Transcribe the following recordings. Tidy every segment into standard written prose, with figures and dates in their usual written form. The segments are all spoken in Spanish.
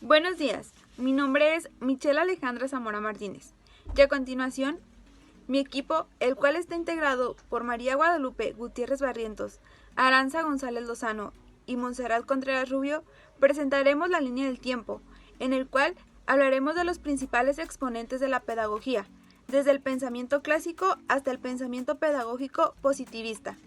Buenos días, mi nombre es Michelle Alejandra Zamora Martínez y a continuación, mi equipo, el cual está integrado por María Guadalupe Gutiérrez Barrientos, Aranza González Lozano y Montserrat Contreras Rubio, presentaremos la línea del tiempo, en el cual hablaremos de los principales exponentes de la pedagogía, desde el pensamiento clásico hasta el pensamiento pedagógico positivista.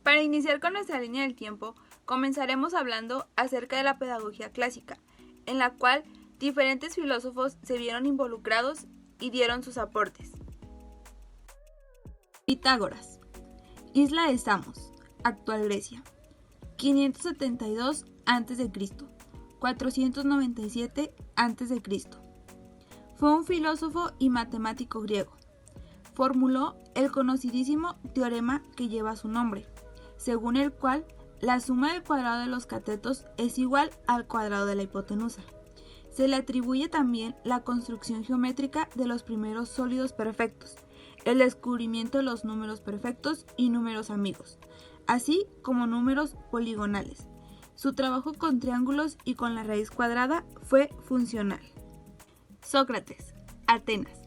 Para iniciar con nuestra línea del tiempo, comenzaremos hablando acerca de la pedagogía clásica, en la cual diferentes filósofos se vieron involucrados y dieron sus aportes. Pitágoras, Isla de Samos, actual Grecia, 572 a.C., 497 a.C. Fue un filósofo y matemático griego. Formuló el conocidísimo teorema que lleva su nombre, según el cual la suma del cuadrado de los catetos es igual al cuadrado de la hipotenusa. Se le atribuye también la construcción geométrica de los primeros sólidos perfectos, el descubrimiento de los números perfectos y números amigos, así como números poligonales. Su trabajo con triángulos y con la raíz cuadrada fue funcional. Sócrates, Atenas,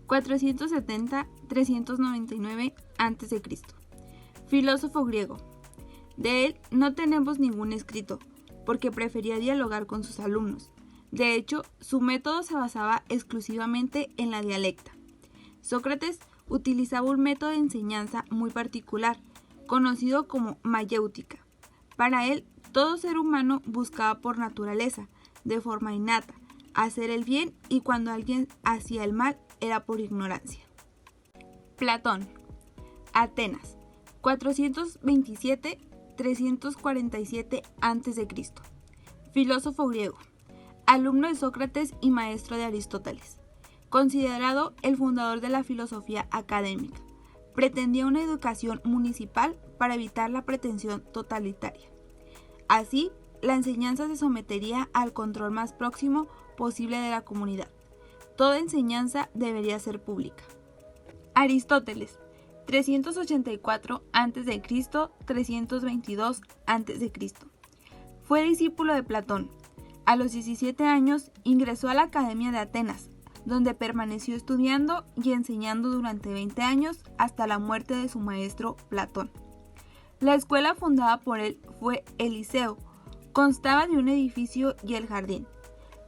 470-399 a.C. Filósofo griego. De él no tenemos ningún escrito, porque prefería dialogar con sus alumnos. De hecho, su método se basaba exclusivamente en la dialecta. Sócrates utilizaba un método de enseñanza muy particular, conocido como mayéutica. Para él, todo ser humano buscaba por naturaleza, de forma innata, hacer el bien, y cuando alguien hacía el mal era por ignorancia. Platón, Atenas, 427-347 a.C. Filósofo griego, alumno de Sócrates y maestro de Aristóteles. Considerado el fundador de la filosofía académica, pretendía una educación municipal para evitar la pretensión totalitaria. Así, la enseñanza se sometería al control más próximo posible de la comunidad. Toda enseñanza debería ser pública. Aristóteles, 384 a.C., 322 a.C. Fue discípulo de Platón. A los 17 años ingresó a la Academia de Atenas, donde permaneció estudiando y enseñando durante 20 años hasta la muerte de su maestro Platón. La escuela fundada por él fue el Liceo. Constaba de un edificio y el jardín.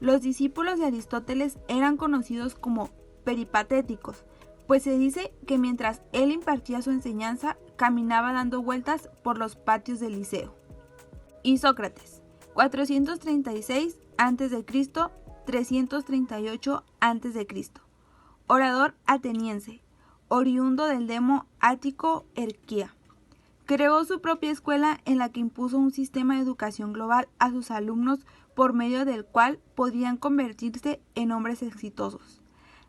Los discípulos de Aristóteles eran conocidos como peripatéticos, pues se dice que mientras él impartía su enseñanza, caminaba dando vueltas por los patios del Liceo. Y Sócrates, 436 a.C., 338 a.C. Orador ateniense, oriundo del demo ático Erquía. Creó su propia escuela en la que impuso un sistema de educación global a sus alumnos por medio del cual podían convertirse en hombres exitosos,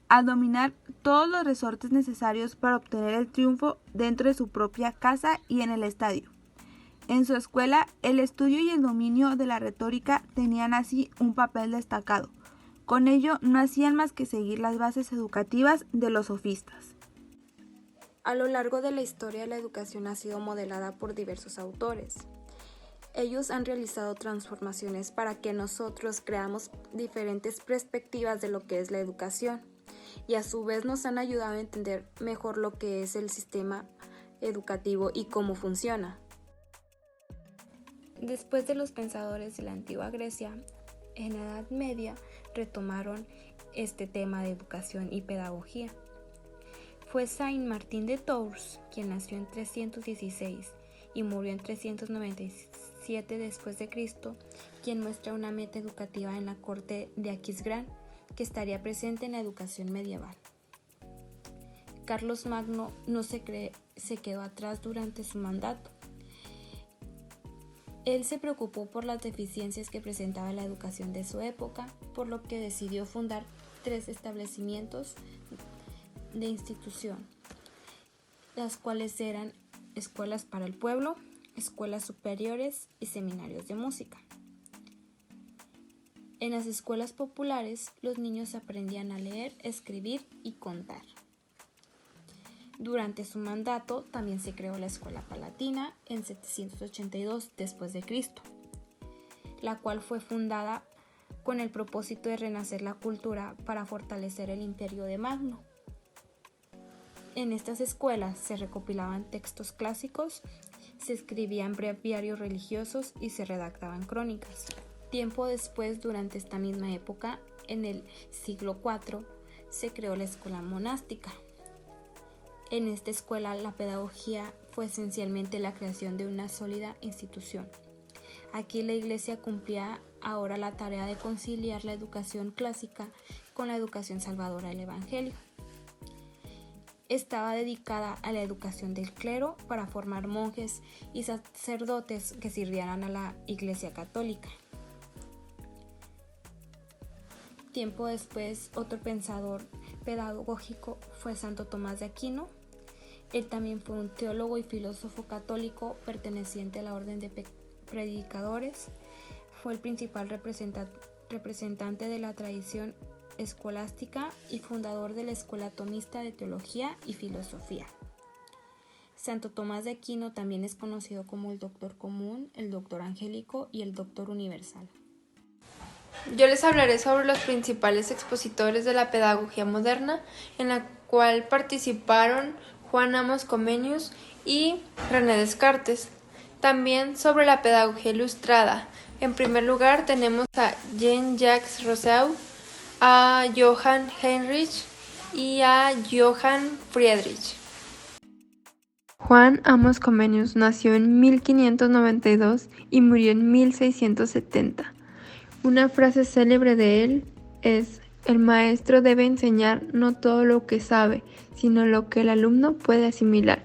al dominar todos los resortes necesarios para obtener el triunfo dentro de su propia casa y en el estadio. En su escuela, el estudio y el dominio de la retórica tenían así un papel destacado. Con ello, no hacían más que seguir las bases educativas de los sofistas. A lo largo de la historia, la educación ha sido modelada por diversos autores. Ellos han realizado transformaciones para que nosotros creamos diferentes perspectivas de lo que es la educación y a su vez nos han ayudado a entender mejor lo que es el sistema educativo y cómo funciona. Después de los pensadores de la antigua Grecia, en la Edad Media retomaron este tema de educación y pedagogía. Fue Saint Martín de Tours, quien nació en 316 y murió en 397 después de Cristo, quien muestra una meta educativa en la corte de Aquisgrán que estaría presente en la educación medieval. Carlos Magno no se quedó atrás durante su mandato. Él se preocupó por las deficiencias que presentaba la educación de su época, por lo que decidió fundar 3 establecimientos de institución, las cuales eran escuelas para el pueblo, escuelas superiores y seminarios de música. En las escuelas populares, los niños aprendían a leer, escribir y contar. Durante su mandato también se creó la Escuela Palatina en 782 después de Cristo, la cual fue fundada con el propósito de renacer la cultura para fortalecer el imperio de Magno. En estas escuelas se recopilaban textos clásicos, se escribían breviarios religiosos y se redactaban crónicas. Tiempo después, durante esta misma época, en el siglo IV, se creó la escuela monástica. En esta escuela la pedagogía fue esencialmente la creación de una sólida institución. Aquí la Iglesia cumplía ahora la tarea de conciliar la educación clásica con la educación salvadora del Evangelio. Estaba dedicada a la educación del clero para formar monjes y sacerdotes que sirvieran a la Iglesia católica. Tiempo después, otro pensador pedagógico fue Santo Tomás de Aquino. Él también fue un teólogo y filósofo católico perteneciente a la orden de predicadores. Fue el principal representante de la tradición escolástica y fundador de la Escuela Tomista de Teología y Filosofía. Santo Tomás de Aquino también es conocido como el Doctor Común, el Doctor Angélico y el Doctor Universal. Yo les hablaré sobre los principales expositores de la pedagogía moderna, en la cual participaron Juan Amos Comenius y René Descartes. También sobre la pedagogía ilustrada. En primer lugar tenemos a Jean-Jacques Rousseau, a Johann Heinrich y a Johann Friedrich. Juan Amos Comenius nació en 1592 y murió en 1670. Una frase célebre de él es: el maestro debe enseñar no todo lo que sabe, sino lo que el alumno puede asimilar.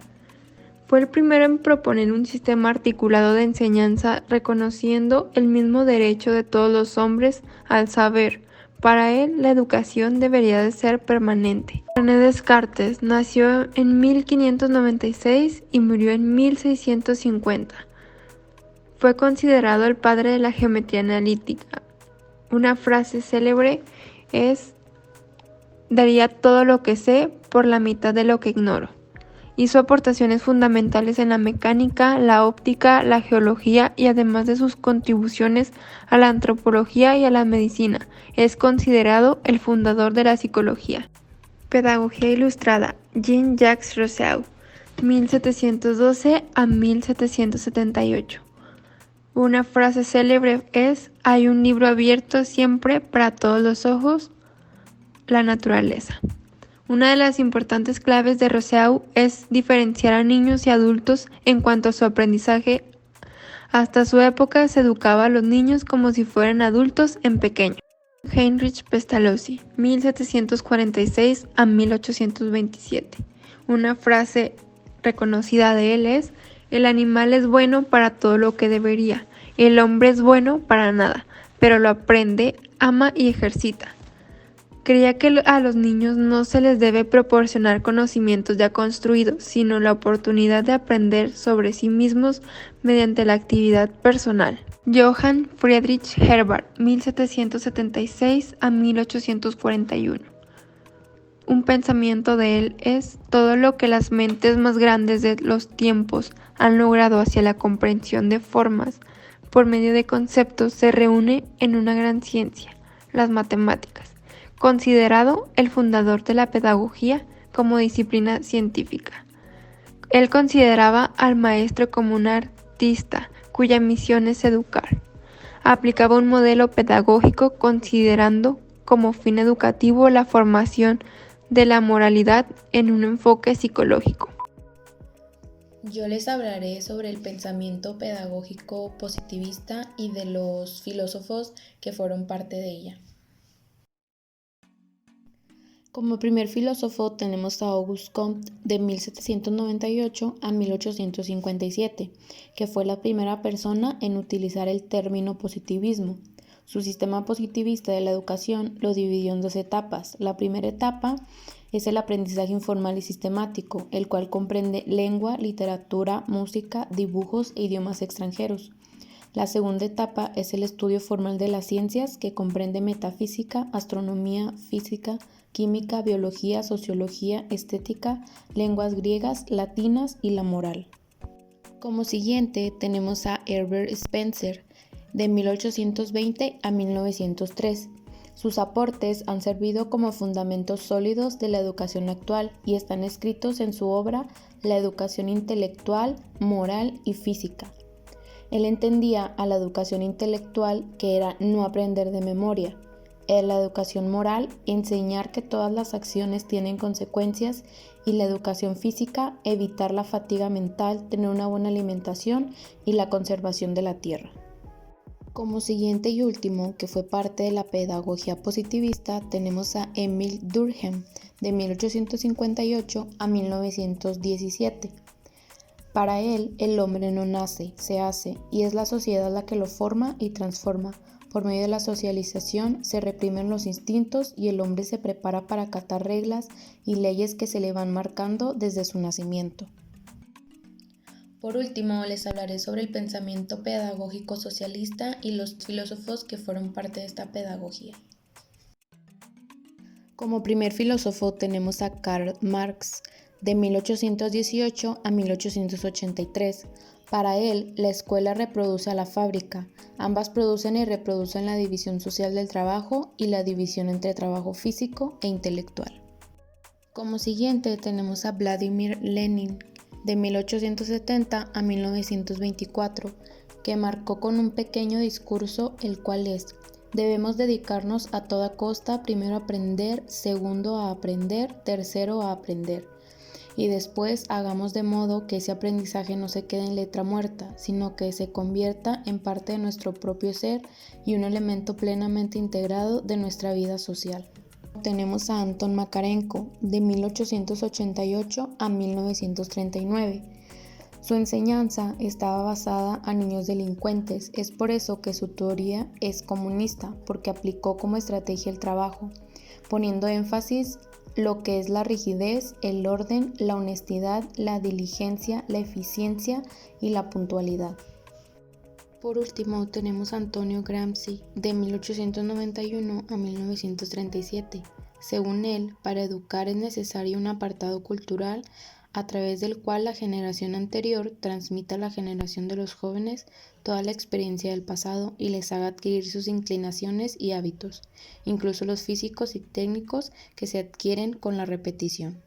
Fue el primero en proponer un sistema articulado de enseñanza reconociendo el mismo derecho de todos los hombres al saber. Para él, la educación debería de ser permanente. René Descartes nació en 1596 y murió en 1650. Fue considerado el padre de la geometría analítica. Una frase célebre es: daría todo lo que sé por la mitad de lo que ignoro. Hizo aportaciones fundamentales en la mecánica, la óptica, la geología y además de sus contribuciones a la antropología y a la medicina, es considerado el fundador de la psicología. Pedagogía ilustrada. Jean-Jacques Rousseau, 1712 a 1778. Una frase célebre es: hay un libro abierto siempre para todos los ojos, la naturaleza. Una de las importantes claves de Rousseau es diferenciar a niños y adultos en cuanto a su aprendizaje. Hasta su época se educaba a los niños como si fueran adultos en pequeño. Heinrich Pestalozzi, 1746 a 1827. Una frase reconocida de él es: el animal es bueno para todo lo que debería, el hombre es bueno para nada, pero lo aprende, ama y ejercita. Creía que a los niños no se les debe proporcionar conocimientos ya construidos, sino la oportunidad de aprender sobre sí mismos mediante la actividad personal. Johann Friedrich Herbart, 1776 a 1841. Un pensamiento de él es: todo lo que las mentes más grandes de los tiempos han logrado hacia la comprensión de formas por medio de conceptos se reúne en una gran ciencia, las matemáticas. Considerado el fundador de la pedagogía como disciplina científica. Él consideraba al maestro como un artista cuya misión es educar. Aplicaba un modelo pedagógico considerando como fin educativo la formación de la moralidad en un enfoque psicológico. Yo les hablaré sobre el pensamiento pedagógico positivista y de los filósofos que fueron parte de ella. Como primer filósofo tenemos a Auguste Comte de 1798 a 1857, que fue la primera persona en utilizar el término positivismo. Su sistema positivista de la educación lo dividió en dos etapas. La primera etapa es el aprendizaje informal y sistemático, el cual comprende lengua, literatura, música, dibujos e idiomas extranjeros. La segunda etapa es el estudio formal de las ciencias, que comprende metafísica, astronomía, física, química, biología, sociología, estética, lenguas griegas, latinas y la moral. Como siguiente tenemos a Herbert Spencer. de 1820 a 1903. Sus aportes han servido como fundamentos sólidos de la educación actual y están escritos en su obra La educación intelectual, moral y física. Él entendía a la educación intelectual que era no aprender de memoria, la educación moral, enseñar que todas las acciones tienen consecuencias, y la educación física, evitar la fatiga mental, tener una buena alimentación y la conservación de la tierra. Como siguiente y último, que fue parte de la pedagogía positivista, tenemos a Émile Durkheim, de 1858 a 1917. Para él, el hombre no nace, se hace, y es la sociedad la que lo forma y transforma. Por medio de la socialización se reprimen los instintos y el hombre se prepara para acatar reglas y leyes que se le van marcando desde su nacimiento. Por último, les hablaré sobre el pensamiento pedagógico socialista y los filósofos que fueron parte de esta pedagogía. Como primer filósofo tenemos a Karl Marx, de 1818 a 1883. Para él, la escuela reproduce a la fábrica. Ambas producen y reproducen la división social del trabajo y la división entre trabajo físico e intelectual. Como siguiente tenemos a Vladimir Lenin, de 1870 a 1924, que marcó con un pequeño discurso el cual es: debemos dedicarnos a toda costa, primero a aprender, segundo a aprender, tercero a aprender. Y después hagamos de modo que ese aprendizaje no se quede en letra muerta, sino que se convierta en parte de nuestro propio ser y un elemento plenamente integrado de nuestra vida social. Tenemos a Anton Makarenko, de 1888 a 1939. Su enseñanza estaba basada a niños delincuentes, es por eso que su teoría es comunista, porque aplicó como estrategia el trabajo, poniendo énfasis lo que es la rigidez, el orden, la honestidad, la diligencia, la eficiencia y la puntualidad. Por último, tenemos a Antonio Gramsci, de 1891 a 1937. Según él, para educar es necesario un apartado cultural a través del cual la generación anterior transmita a la generación de los jóvenes toda la experiencia del pasado y les haga adquirir sus inclinaciones y hábitos, incluso los físicos y técnicos que se adquieren con la repetición.